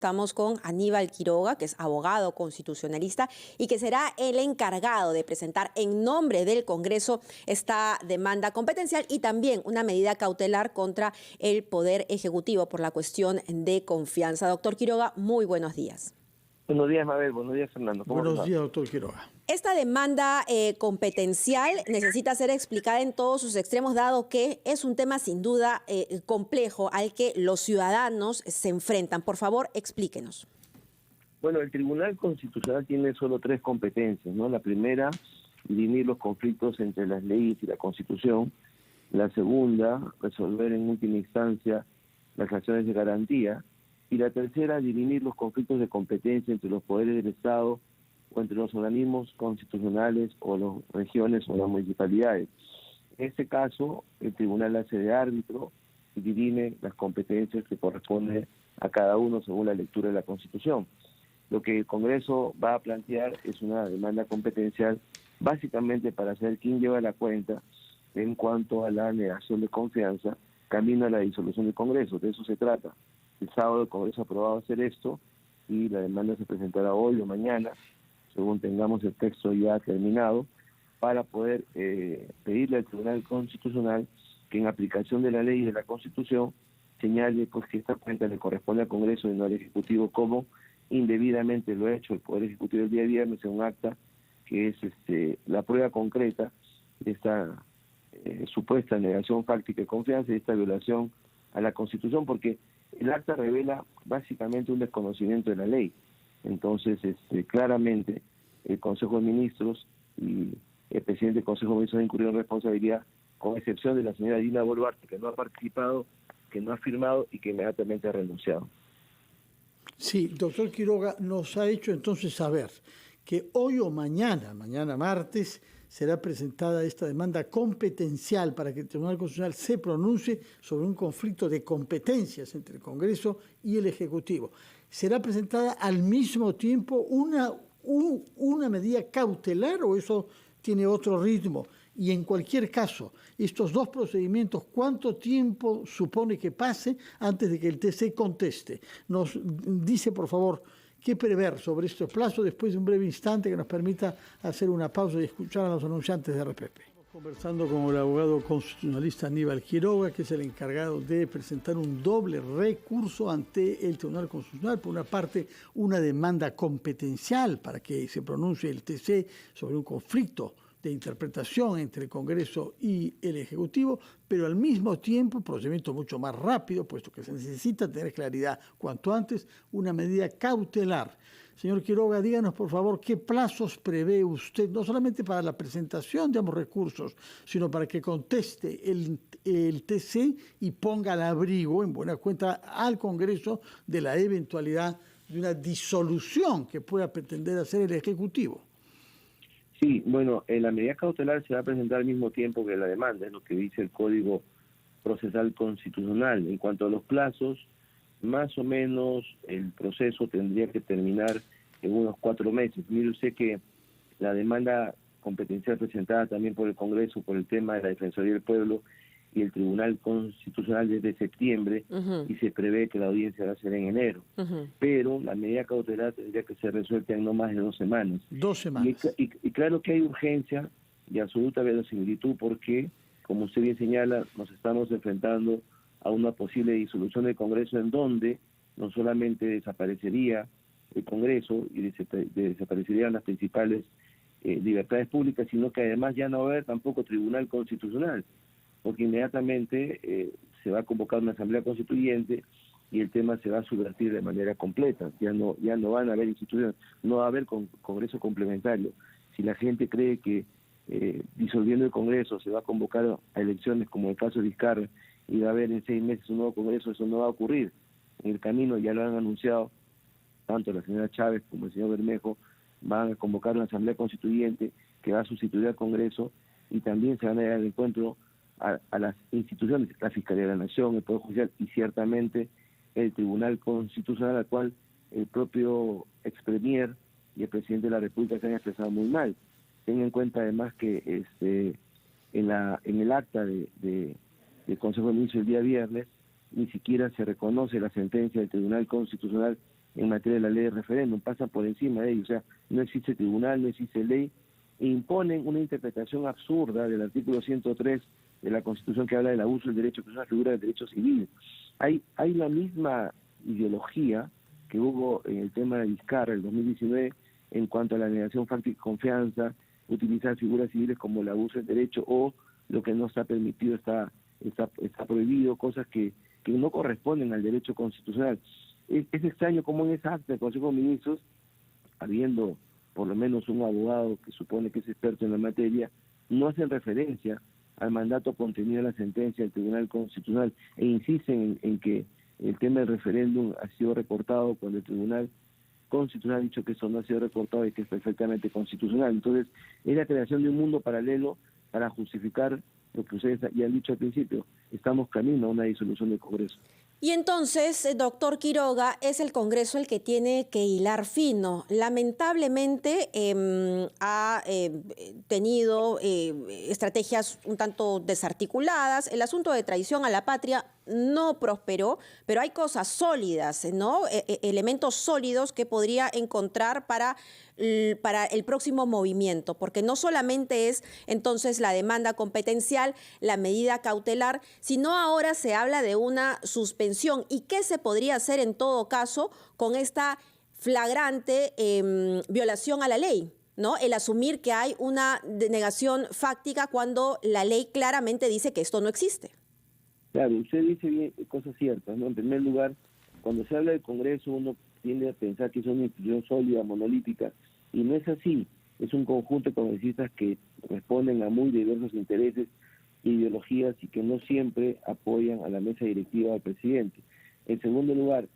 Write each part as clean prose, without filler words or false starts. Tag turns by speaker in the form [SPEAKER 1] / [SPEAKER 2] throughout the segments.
[SPEAKER 1] Estamos con Aníbal Quiroga, que es abogado constitucionalista y que será el encargado de presentar en nombre del Congreso esta demanda competencial y también una medida cautelar contra el Poder Ejecutivo por la cuestión de confianza. Doctor Quiroga, muy buenos días.
[SPEAKER 2] Buenos días, Mabel. Buenos días, Fernando.
[SPEAKER 3] Buenos días, doctor Quiroga.
[SPEAKER 1] Esta demanda competencial necesita ser explicada en todos sus extremos, dado que es un tema sin duda complejo al que los ciudadanos se enfrentan. Por favor, explíquenos.
[SPEAKER 2] Bueno, el Tribunal Constitucional tiene solo tres competencias, ¿no? La primera, dirimir los conflictos entre las leyes y la Constitución. La segunda, resolver en última instancia las acciones de garantía. Y la tercera, dirimir los conflictos de competencia entre los poderes del Estado o entre los organismos constitucionales o las regiones o las municipalidades. En este caso, el tribunal hace de árbitro y dirime las competencias que corresponden a cada uno según la lectura de la Constitución. Lo que el Congreso va a plantear es una demanda competencial básicamente para saber quién lleva la cuenta en cuanto a la negación de confianza camino a la disolución del Congreso. De eso se trata. El sábado el Congreso ha aprobado hacer esto y la demanda se presentará hoy o mañana, según tengamos el texto ya terminado, para poder pedirle al Tribunal Constitucional que en aplicación de la ley y de la Constitución señale pues, que esta cuenta le corresponde al Congreso y no al Ejecutivo, como indebidamente lo ha hecho el Poder Ejecutivo el día viernes en un acta que es la prueba concreta de esta supuesta negación fáctica de confianza y esta violación a la Constitución, porque el acta revela básicamente un desconocimiento de la ley. Entonces, claramente, el Consejo de Ministros y el presidente del Consejo de Ministros han incurrido en responsabilidad, con excepción de la señora Dina Boluarte, que no ha participado, que no ha firmado y que inmediatamente ha renunciado.
[SPEAKER 3] Sí, doctor Quiroga nos ha hecho entonces saber que hoy o mañana martes, será presentada esta demanda competencial para que el Tribunal Constitucional se pronuncie sobre un conflicto de competencias entre el Congreso y el Ejecutivo. ¿Será presentada al mismo tiempo una medida cautelar o eso tiene otro ritmo? Y en cualquier caso, estos dos procedimientos, ¿cuánto tiempo supone que pase antes de que el TC conteste? Nos dice, por favor, qué prever sobre estos plazos después de un breve instante que nos permita hacer una pausa y escuchar a los anunciantes de RPP. Estamos conversando con el abogado constitucionalista Aníbal Quiroga, que es el encargado de presentar un doble recurso ante el Tribunal Constitucional. Por una parte, una demanda competencial para que se pronuncie el TC sobre un conflicto de interpretación entre el Congreso y el Ejecutivo, pero al mismo tiempo, procedimiento mucho más rápido, puesto que se necesita tener claridad cuanto antes, una medida cautelar. Señor Quiroga, díganos por favor qué plazos prevé usted, no solamente para la presentación de ambos recursos, sino para que conteste el TC y ponga al abrigo, en buena cuenta, al Congreso de la eventualidad de una disolución que pueda pretender hacer el Ejecutivo.
[SPEAKER 2] Sí, bueno, la medida cautelar se va a presentar al mismo tiempo que la demanda, es lo que dice el Código Procesal Constitucional. En cuanto a los plazos, más o menos el proceso tendría que terminar en unos 4 meses. Mire usted que la demanda competencial presentada también por el Congreso por el tema de la Defensoría del Pueblo y el Tribunal Constitucional desde septiembre, y se prevé que la audiencia va a ser en enero. Pero la medida cautelar tendría que ser resuelta en no más de 2 semanas.
[SPEAKER 3] 2 semanas.
[SPEAKER 2] Y claro que hay urgencia y absoluta verosimilitud porque, como usted bien señala, nos estamos enfrentando a una posible disolución del Congreso en donde no solamente desaparecería el Congreso y desaparecerían las principales libertades públicas, sino que además ya no va a haber tampoco Tribunal Constitucional, porque inmediatamente se va a convocar una asamblea constituyente y el tema se va a subvertir de manera completa. Ya no van a haber instituciones, no va a haber Congreso complementario. Si la gente cree que disolviendo el Congreso se va a convocar a elecciones como el caso de Vizcarra y va a haber en 6 meses un nuevo Congreso, eso no va a ocurrir. En el camino ya lo han anunciado tanto la señora Chávez como el señor Bermejo, van a convocar una asamblea constituyente que va a sustituir al Congreso y también se van a dar al encuentro a las instituciones, la Fiscalía de la Nación, el Poder Judicial y ciertamente el Tribunal Constitucional, al cual el propio expremier y el presidente de la República se han expresado muy mal. Tengan en cuenta además que en el acta del Consejo de Ministros el día viernes ni siquiera se reconoce la sentencia del Tribunal Constitucional en materia de la ley de referéndum, pasan por encima de ellos, o sea, no existe tribunal, no existe ley, e imponen una interpretación absurda del artículo 103 de la Constitución que habla del abuso del derecho, que es una figura del derecho civil. Hay la misma ideología que hubo en el tema de Vizcarra, el 2019, en cuanto a la negación fáctica de confianza, utilizar figuras civiles como el abuso del derecho o lo que no está permitido está prohibido, cosas que no corresponden al derecho constitucional. Es extraño cómo en esa acta del Consejo de Ministros, habiendo por lo menos un abogado que supone que es experto en la materia, no hacen referencia al mandato contenido en la sentencia del Tribunal Constitucional e insisten en que el tema del referéndum ha sido recortado cuando el Tribunal Constitucional ha dicho que eso no ha sido recortado y que es perfectamente constitucional. Entonces, es la creación de un mundo paralelo para justificar lo que ustedes ya han dicho al principio. Estamos camino a una disolución del Congreso.
[SPEAKER 1] Y entonces, doctor Quiroga, es el Congreso el que tiene que hilar fino. Lamentablemente ha tenido estrategias un tanto desarticuladas. El asunto de traición a la patria no prosperó, pero hay cosas sólidas, ¿no? Elementos sólidos que podría encontrar para el próximo movimiento, porque no solamente es entonces la demanda competencial, la medida cautelar, sino ahora se habla de una suspensión. ¿Y qué se podría hacer en todo caso con esta flagrante violación a la ley? ¿No? El asumir que hay una denegación fáctica cuando la ley claramente dice que esto no existe.
[SPEAKER 2] Claro, usted dice bien cosas ciertas, ¿no? En primer lugar, cuando se habla del Congreso, uno tiende a pensar que es una institución sólida, monolítica, y no es así. Es un conjunto de congresistas que responden a muy diversos intereses, ideologías, y que no siempre apoyan a la mesa directiva del presidente. En segundo lugar,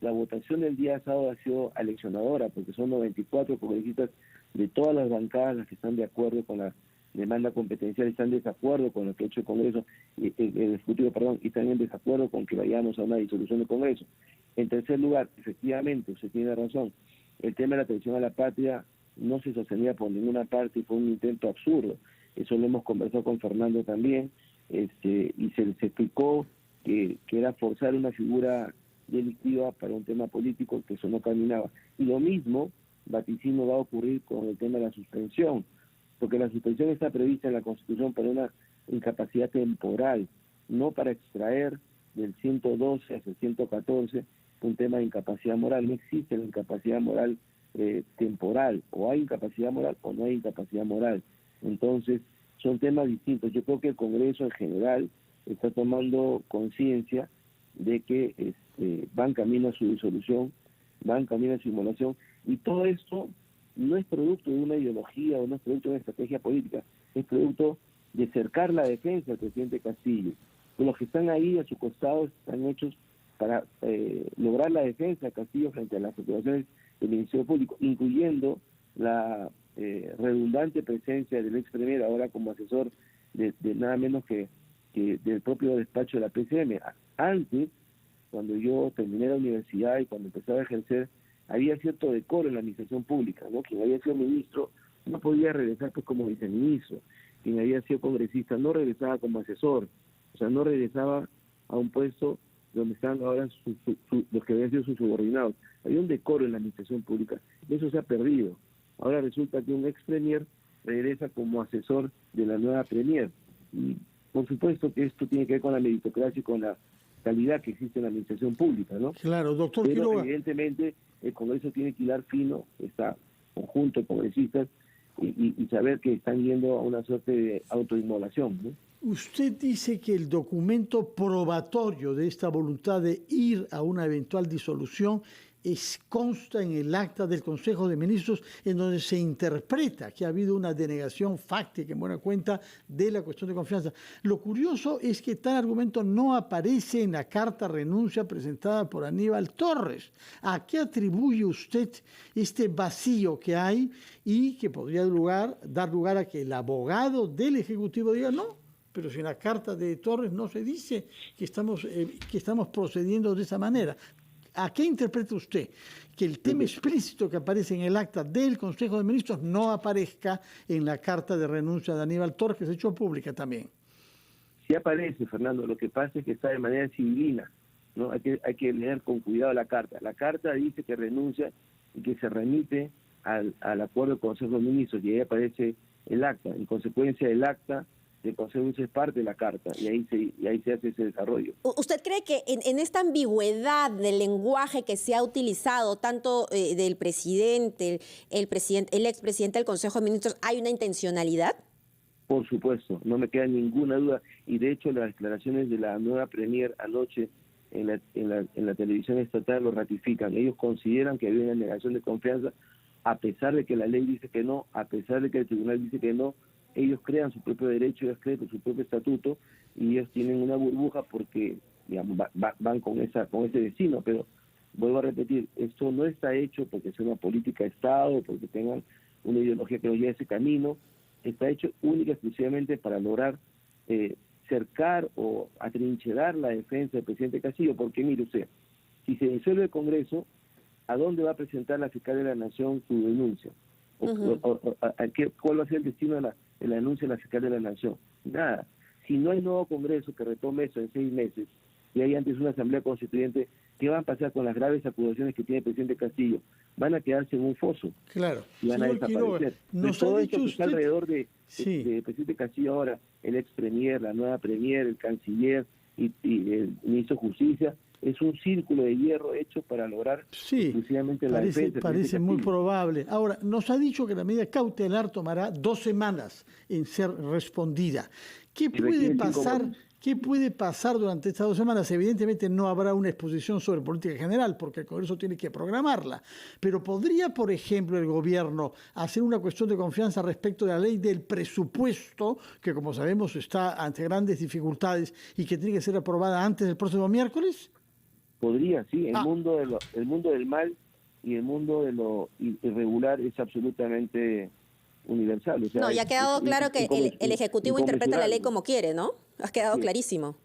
[SPEAKER 2] la votación del día sábado ha sido aleccionadora, porque son 94 congresistas de todas las bancadas las que están de acuerdo con la demanda competencial, están en desacuerdo con lo que ha hecho el Congreso, el Ejecutivo, y están en desacuerdo con que vayamos a una disolución del Congreso. En tercer lugar, efectivamente, usted tiene razón, el tema de la traición a la patria no se sostenía por ninguna parte y fue un intento absurdo. Eso lo hemos conversado con Fernando también, y se explicó que era forzar una figura delictiva para un tema político, que eso no caminaba. Y lo mismo, vaticino, va a ocurrir con el tema de la suspensión, porque la suspensión está prevista en la Constitución para una incapacidad temporal, no para extraer del 112 hasta el 114 un tema de incapacidad moral. No existe la incapacidad moral temporal, o hay incapacidad moral o no hay incapacidad moral. Entonces, son temas distintos. Yo creo que el Congreso en general está tomando conciencia de que van camino a su disolución, van camino a su inmolación, y todo esto no es producto de una ideología o no es producto de una estrategia política, es producto de cercar la defensa del presidente Castillo. Los que están ahí a su costado están hechos para lograr la defensa de Castillo frente a las acusaciones del Ministerio Público, incluyendo la redundante presencia del ex premier ahora como asesor de nada menos que del propio despacho de la PCM. Antes, cuando yo terminé la universidad y cuando empezaba a ejercer, había cierto decoro en la administración pública, ¿no? Quien había sido ministro no podía regresar pues como viceministro, quien había sido congresista no regresaba como asesor, o sea, no regresaba a un puesto donde están ahora los que habían sido sus subordinados. Había un decoro en la administración pública, y eso se ha perdido. Ahora resulta que un ex premier regresa como asesor de la nueva premier, y por supuesto que esto tiene que ver con la meritocracia y con la calidad que existe en la administración pública, ¿no?
[SPEAKER 3] Claro, doctor
[SPEAKER 2] Pero
[SPEAKER 3] Quiroga,
[SPEAKER 2] evidentemente el Congreso tiene que hilar fino, está conjunto de congresistas, y saber que están yendo a una suerte de autoinmolación, ¿no?
[SPEAKER 3] usted dice que el documento probatorio de esta voluntad de ir a una eventual disolución consta en el acta del Consejo de Ministros, en donde se interpreta que ha habido una denegación fáctica en buena cuenta de la cuestión de confianza. Lo curioso es que tal argumento no aparece en la carta renuncia presentada por Aníbal Torres. ¿A qué atribuye usted este vacío que hay y que podría dar lugar a que el abogado del Ejecutivo diga no? Pero si en la carta de Torres no se dice que estamos procediendo de esa manera. ¿A qué interpreta usted que el tema explícito que aparece en el acta del Consejo de Ministros no aparezca en la carta de renuncia de Aníbal Torres, que se ha hecho pública también?
[SPEAKER 2] Sí aparece, Fernando, lo que pasa es que está de manera civilina. ¿no? Hay que leer con cuidado la carta. La carta dice que renuncia y que se remite al acuerdo del Consejo de Ministros, y ahí aparece el acta. En consecuencia, el acta del Consejo de Ministros es parte de la carta, y ahí se hace ese desarrollo.
[SPEAKER 1] ¿Usted cree que en esta ambigüedad del lenguaje que se ha utilizado, tanto del presidente, el expresidente del Consejo de Ministros, hay una intencionalidad?
[SPEAKER 2] Por supuesto, no me queda ninguna duda, y de hecho las declaraciones de la nueva Premier anoche en la televisión estatal lo ratifican. Ellos consideran que había una negación de confianza, a pesar de que la ley dice que no, a pesar de que el tribunal dice que no. Ellos crean su propio derecho, ellos crean su propio estatuto, y ellos tienen una burbuja porque, digamos, van con ese destino. Pero vuelvo a repetir, esto no está hecho porque sea una política de Estado, porque tengan una ideología que los lleve a ese camino. Está hecho única y exclusivamente para lograr cercar o atrincherar la defensa del presidente Castillo, porque mire usted, si se disuelve el Congreso, ¿a dónde va a presentar la fiscal de la Nación su denuncia? ¿Cuál va a ser el destino de la denuncia de la fiscal de la Nación? Nada. Si no hay nuevo Congreso que retome eso en 6 meses, y hay antes una Asamblea Constituyente, ¿qué va a pasar con las graves acusaciones que tiene el presidente Castillo? Van a quedarse en un foso.
[SPEAKER 3] Claro.
[SPEAKER 2] Y van a desaparecer.
[SPEAKER 3] Nos
[SPEAKER 2] todo
[SPEAKER 3] ha
[SPEAKER 2] esto
[SPEAKER 3] dicho
[SPEAKER 2] que está
[SPEAKER 3] usted...
[SPEAKER 2] alrededor del presidente Castillo ahora, el ex premier, la nueva premier, el canciller y el ministro de Justicia, es un círculo de hierro hecho para lograr exclusivamente la defensa.
[SPEAKER 3] Parece muy probable. Ahora, nos ha dicho que la medida cautelar tomará 2 semanas en ser respondida. ¿Qué puede pasar durante estas 2 semanas? Evidentemente no habrá una exposición sobre política general, porque el Congreso tiene que programarla. Pero ¿podría, por ejemplo, el gobierno hacer una cuestión de confianza respecto de la ley del presupuesto, que como sabemos está ante grandes dificultades y que tiene que ser aprobada antes del próximo miércoles?
[SPEAKER 2] Podría, sí. El mundo del mal y el mundo de lo irregular es absolutamente universal. O sea,
[SPEAKER 1] no, ya ha quedado claro que el Ejecutivo interpreta la ley como quiere, ¿no? Ha quedado clarísimo.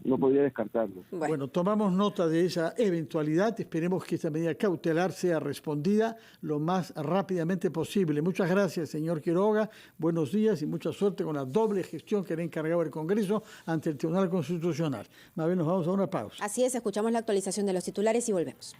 [SPEAKER 2] No podría descartarlo.
[SPEAKER 3] Bueno, tomamos nota de esa eventualidad. Esperemos que esta medida cautelar sea respondida lo más rápidamente posible. Muchas gracias, señor Quiroga. Buenos días y mucha suerte con la doble gestión que le ha encargado el Congreso ante el Tribunal Constitucional. Más bien nos vamos a una pausa.
[SPEAKER 1] Así es, escuchamos la actualización de los titulares y volvemos.